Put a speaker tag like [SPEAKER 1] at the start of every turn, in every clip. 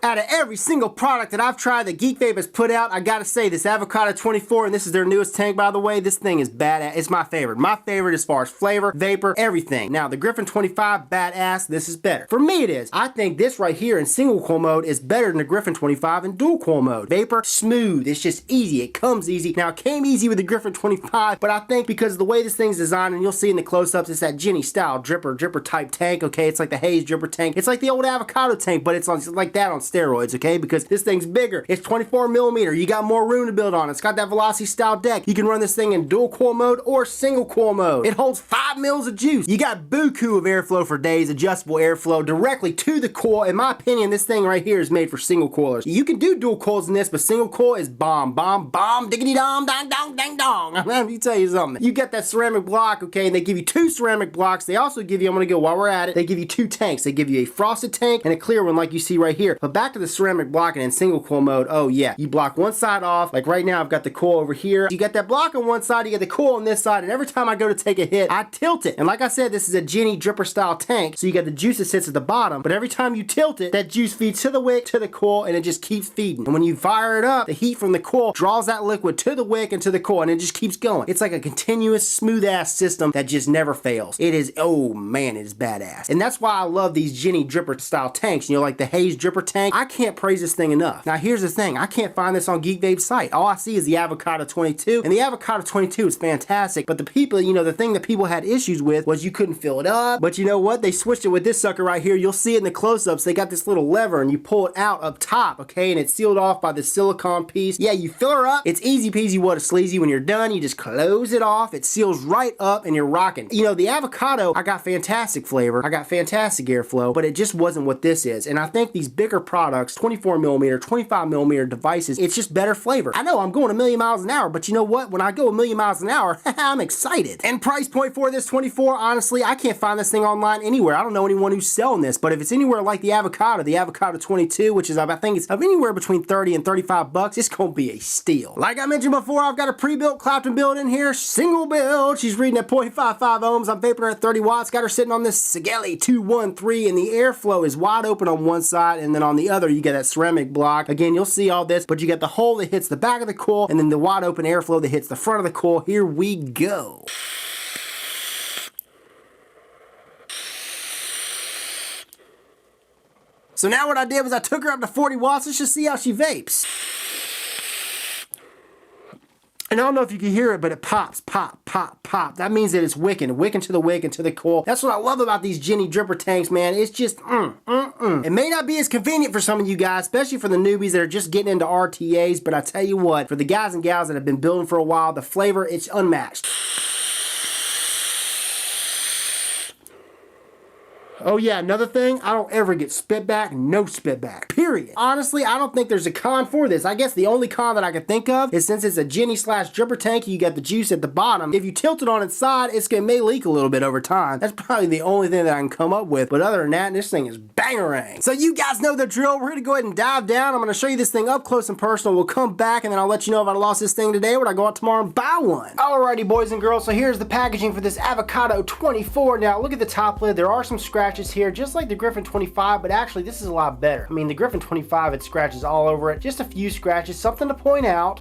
[SPEAKER 1] Out of every single product that I've tried that Geek Vape has put out, I gotta say this Avocado 24, and this is their newest tank by the way, this thing is badass. It's my favorite. My favorite as far as flavor, vapor, everything. Now the Griffin 25, badass, this is better. For me it is. I think this right here in single coil mode is better than the Griffin 25 in dual coil mode. Vapor, smooth, it's just easy, it comes easy. Now it came easy with the Griffin 25, but I think because of the way this thing's designed, and you'll see in the close-ups, it's that Jenny style dripper type tank, okay? It's like the Haze dripper tank. It's like the old Avocado tank, but it's like that on steroids, okay? Because this thing's bigger. It's 24 millimeter. You got more room to build on. It's got that Velocity style deck. You can run this thing in dual coil mode or single coil mode. It holds 5 mils of juice. You got buku of airflow for days, adjustable airflow directly to the coil. In my opinion, this thing right here is made for single coilers. You can do dual coils in this, but single coil is bomb, diggity dong, dong, dong, dang dong. Let me tell you something. You get that ceramic block, okay, and they give you 2 ceramic blocks. They also give you, I'm gonna go while we're at it, they give you 2 tanks. They give you a frosted tank and a clear one like you see right here. But back to the ceramic block and in single coil mode, oh yeah, you block one side off. Like right now, I've got the coil over here. You got that block on one side, you get the coil on this side, and every time I go to take a hit, I tilt it. And like I said, this is a Jenny dripper style tank, so you got the juice that sits at the bottom, but every time you tilt it, that juice feeds to the wick, to the coil, and it just keeps feeding. And when you fire it up, the heat from the coil draws that liquid to the wick and to the coil, and it just keeps going. It's like a continuous, smooth-ass system that just never fails. It is, oh man, it is badass. And that's why I love these Jenny dripper style tanks, you know, like the Haze dripper tank. I can't praise this thing enough. Now here's the thing, I can't find this on Geek Vape's site. All I see is the Avocado 22, and the Avocado 22 is fantastic, but the people, you know, the thing that people had issues with was you couldn't fill it up, but you know what? They switched it with this sucker right here. You'll see it in the close-ups. They got this little lever, and you pull it out up top, okay, and it's sealed off by the silicone piece. Yeah, you fill her up. It's easy peasy what a sleazy. When you're done, you just close it off. It seals right up, and you're rocking. You know, the Avocado, I got fantastic flavor. I got fantastic airflow, but it just wasn't what this is. And I think these bigger products, 24 millimeter, 25 millimeter devices, it's just better flavor. I know I'm going 1,000,000 miles an hour, but you know what? When I go 1,000,000 miles an hour, I'm excited. And price point for this 24, honestly, I can't find this thing online anywhere. I don't know anyone who's selling this, but if it's anywhere like the Avocado 22, which is, I think it's anywhere between 30 and 35 bucks, it's gonna be a steal. Like I mentioned before, I've got a pre-built Clapton build in here, single build. She's reading at 0.55 ohms. I'm vaping her at 30 watts. Got her sitting on this Sigeli 213, and the airflow is wide open on one side, and then on the other, you get that ceramic block. Again, you'll see all this, but you get the hole that hits the back of the coil, and then the wide open airflow that hits the front of the coil. Here we go. So now what I did was I took her up to 40 watts. Let's just see how she vapes. And I don't know if you can hear it, but it pops, pop, pop, pop. That means that it's wicking to the wick and to the coil. That's what I love about these Jenny dripper tanks, man. It's just, It may not be as convenient for some of you guys, especially for the newbies that are just getting into RTAs, but I tell you what, for the guys and gals that have been building for a while, the flavor, it's unmatched. Oh yeah, another thing, I don't ever get spit back, no spit back, period. Honestly, I don't think there's a con for this. I guess the only con that I can think of is since it's a Jenny slash dripper tank, you got the juice at the bottom. If you tilt it on its side, it may leak a little bit over time. That's probably the only thing that I can come up with. But other than that, this thing is bangarang. So you guys know the drill. We're gonna go ahead and dive down. I'm gonna show you this thing up close and personal. We'll come back and then I'll let you know if I lost this thing today or when I go out tomorrow and buy one. Alrighty, boys and girls, so here's the packaging for this Avocado 24. Now look at the top lid. There are some scratches here, just like the Griffin 25, but actually this is a lot better. I mean, the Griffin 25, it scratches all over it. Just a few scratches, something to point out.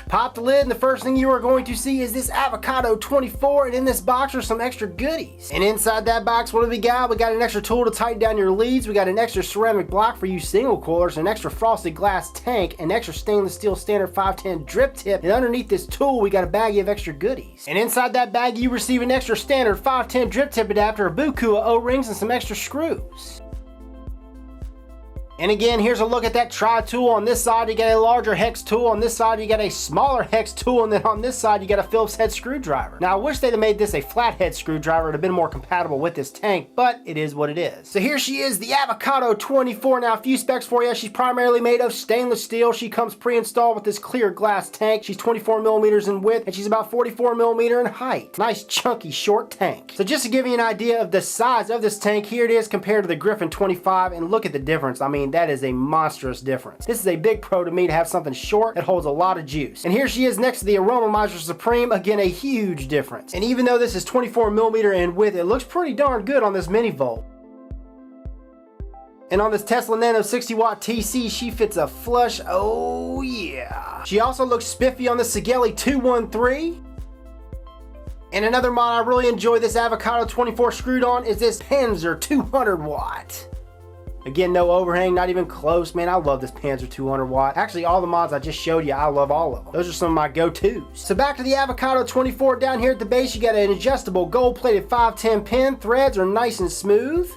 [SPEAKER 1] Pop the lid and the first thing you are going to see is this Avocado 24, and in this box are some extra goodies. And inside that box, what do we got? We got an extra tool to tighten down your leads, we got an extra ceramic block for you single coilers, an extra frosted glass tank, an extra stainless steel standard 510 drip tip, and underneath this tool we got a baggie of extra goodies. And inside that baggie you receive an extra standard 510 drip tip adapter, a buku of O-rings, and some extra screws. And again, here's a look at that tri-tool. On this side, you got a larger hex tool. On this side, you got a smaller hex tool. And then on this side, you got a Phillips head screwdriver. Now, I wish they'd have made this a flathead screwdriver. It would have been more compatible with this tank, but it is what it is. So here she is, the Avocado 24. Now, a few specs for you. She's primarily made of stainless steel. She comes pre-installed with this clear glass tank. She's 24 millimeters in width, and she's about 44 millimeter in height. Nice, chunky, short tank. So just to give you an idea of the size of this tank, here it is compared to the Griffin 25, and look at the difference. I mean, that is a monstrous difference. This is a big pro to me to have something short that holds a lot of juice. And here she is next to the Aromomizer Supreme. Again, a huge difference. And even though this is 24 millimeter in width, it looks pretty darn good on this mini Volt. And on this Tesla Nano 60 watt TC, she fits a flush, oh yeah. She also looks spiffy on the Sigelei 213. And another mod I really enjoy this Avocado 24 screwed on is this Panzer 200 watt. Again, no overhang, not even close, man. I love this Panzer 200 watt. Actually, all the mods I just showed you, I love all of them. Those are some of my go-tos. So back to the Avocado 24, down here at the base, you got an adjustable gold-plated 510 pin. Threads are nice and smooth.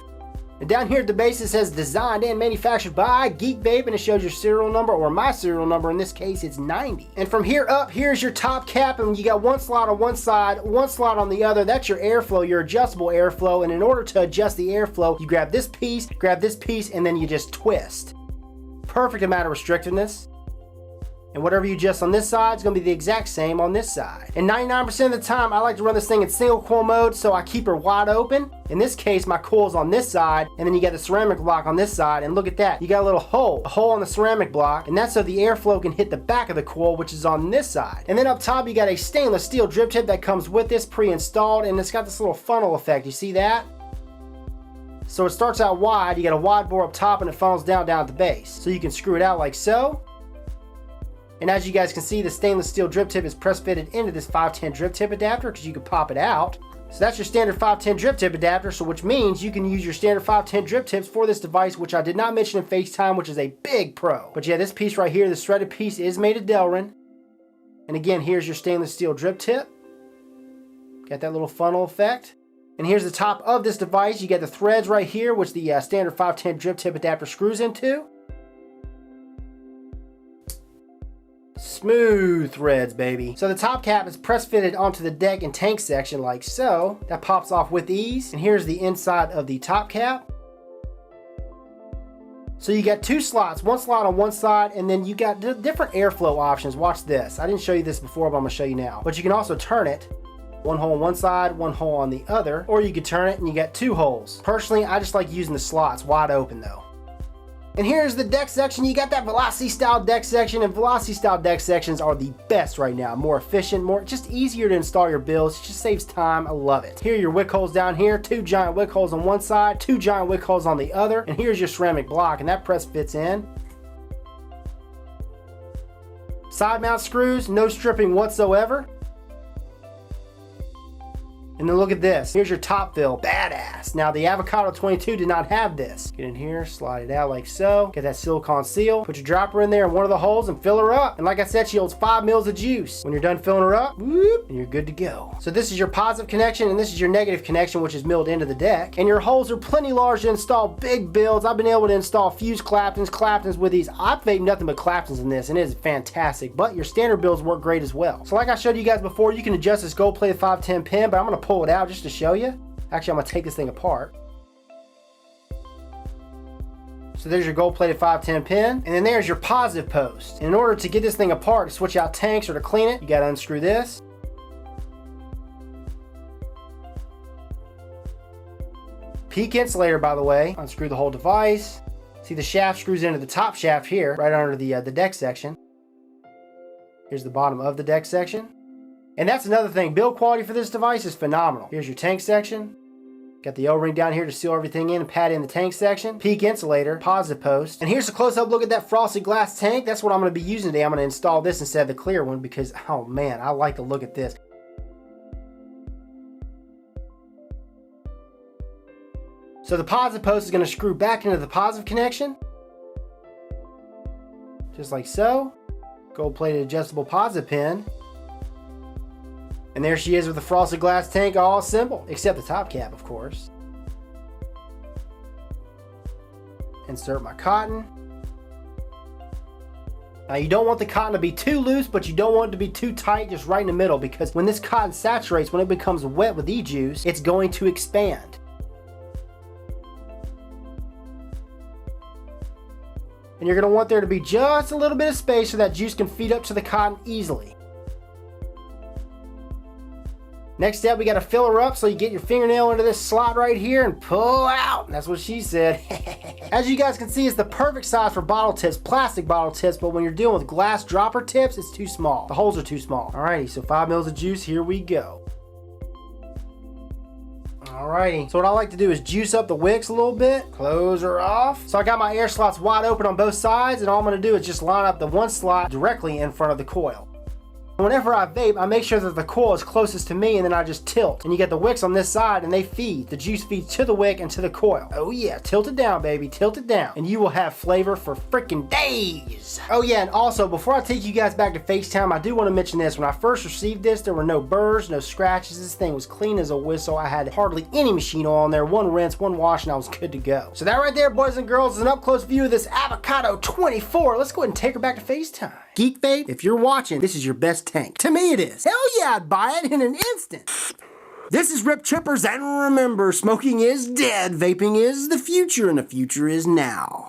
[SPEAKER 1] And down here at the base it says designed and manufactured by Geek Vape, and it shows your serial number, or my serial number, in this case it's 90. And from here up, here's your top cap, and you got one slot on one side, one slot on the other. That's your airflow, your adjustable airflow. And in order to adjust the airflow, you grab this piece, and then you just twist. Perfect amount of restrictiveness. And whatever you adjust on this side is going to be the exact same on this side. And 99% of the time, I like to run this thing in single coil mode, so I keep her wide open. In this case, my coil's on this side, and then you got the ceramic block on this side, and look at that. You got a little hole on the ceramic block, and that's so the airflow can hit the back of the coil, which is on this side. And then up top, you got a stainless steel drip tip that comes with this pre-installed, and it's got this little funnel effect. You see that? So it starts out wide, you got a wide bore up top, and it funnels down at the base. So you can screw it out like so. And as you guys can see, the stainless steel drip tip is press fitted into this 510 drip tip adapter, because you can pop it out. So that's your standard 510 drip tip adapter, so which means you can use your standard 510 drip tips for this device, which I did not mention in FaceTime, which is a big pro. But yeah, this piece right here, this threaded piece, is made of Delrin. And again, here's your stainless steel drip tip. Got that little funnel effect. And here's the top of this device. You got the threads right here, which the standard 510 drip tip adapter screws into. Smooth threads, baby. So the top cap is press fitted onto the deck and tank section like so. That pops off with ease. And here's the inside of the top cap. So you got two slots, one slot on one side, and then you got different airflow options. Watch this. I didn't show you this before, but I'm gonna show you now. But you can also turn it. One hole on one side, one hole on the other, or you could turn it and you got two holes. Personally, I just like using the slots wide open though. And here's the deck section. You got that Velocity style deck section, and Velocity style deck sections are the best right now. More efficient, just easier to install your builds. It just saves time. I love it. Here are your wick holes down here. Two giant wick holes on one side, two giant wick holes on the other. And here's your ceramic block, and that press fits in. Side mount screws, no stripping whatsoever. And then look at this. Here's your top fill. Badass. Now the Avocado 22 did not have this. Get in here, slide it out like so. Get that silicone seal. Put your dropper in there in one of the holes and fill her up. And like I said, she holds 5 mils of juice. When you're done filling her up, whoop, and you're good to go. So this is your positive connection, and this is your negative connection, which is milled into the deck. And your holes are plenty large to install big builds. I've been able to install fused Claptons with these. I've vaped nothing but Claptons in this, and it is fantastic. But your standard builds work great as well. So like I showed you guys before, you can adjust this gold-plated 510 pin, but I'm gonna pull it out just to show you. Actually, I'm gonna take this thing apart. So there's your gold-plated 510 pin, and then there's your positive post. And in order to get this thing apart, to switch out tanks or to clean it, you gotta unscrew this. Peak insulator, by the way. Unscrew the whole device. See, the shaft screws into the top shaft here, right under the deck section. Here's the bottom of the deck section. And that's another thing, build quality for this device is phenomenal. Here's your tank section. Got the O-ring down here to seal everything in and pad in the tank section. Peak insulator, positive post. And here's a close-up look at that frosted glass tank. That's what I'm going to be using today. I'm going to install this instead of the clear one because, oh man, I like the look at this. So the positive post is going to screw back into the positive connection. Just like so. Gold-plated adjustable positive pin. And there she is with the frosted glass tank all assembled, except the top cap, of course. Insert my cotton. Now you don't want the cotton to be too loose, but you don't want it to be too tight, just right in the middle, because when this cotton saturates, when it becomes wet with e-juice, it's going to expand. And you're going to want there to be just a little bit of space so that juice can feed up to the cotton easily. Next step, we got to fill her up, so you get your fingernail into this slot right here and pull out. That's what she said. As you guys can see, it's the perfect size for bottle tips, plastic bottle tips, but when you're dealing with glass dropper tips, it's too small. The holes are too small. Alrighty, so 5 mils of juice, here we go. Alrighty, so what I like to do is juice up the wicks a little bit, close her off. So I got my air slots wide open on both sides, and all I'm gonna do is just line up the one slot directly in front of the coil. Whenever I vape, I make sure that the coil is closest to me, and then I just tilt. And you get the wicks on this side, and they feed. The juice feeds to the wick and to the coil. Oh yeah, tilt it down, baby, tilt it down. And you will have flavor for freaking days. Oh yeah, and also, before I take you guys back to FaceTime, I do want to mention this. When I first received this, there were no burrs, no scratches. This thing was clean as a whistle. I had hardly any machine oil on there. One rinse, one wash, and I was good to go. So that right there, boys and girls, is an up-close view of this Avocado 24. Let's go ahead and take her back to FaceTime. Geek Vape, if you're watching, this is your best tank. To me it is. Hell yeah, I'd buy it in an instant. This is Rip Trippers, and remember, smoking is dead, vaping is the future, and the future is now.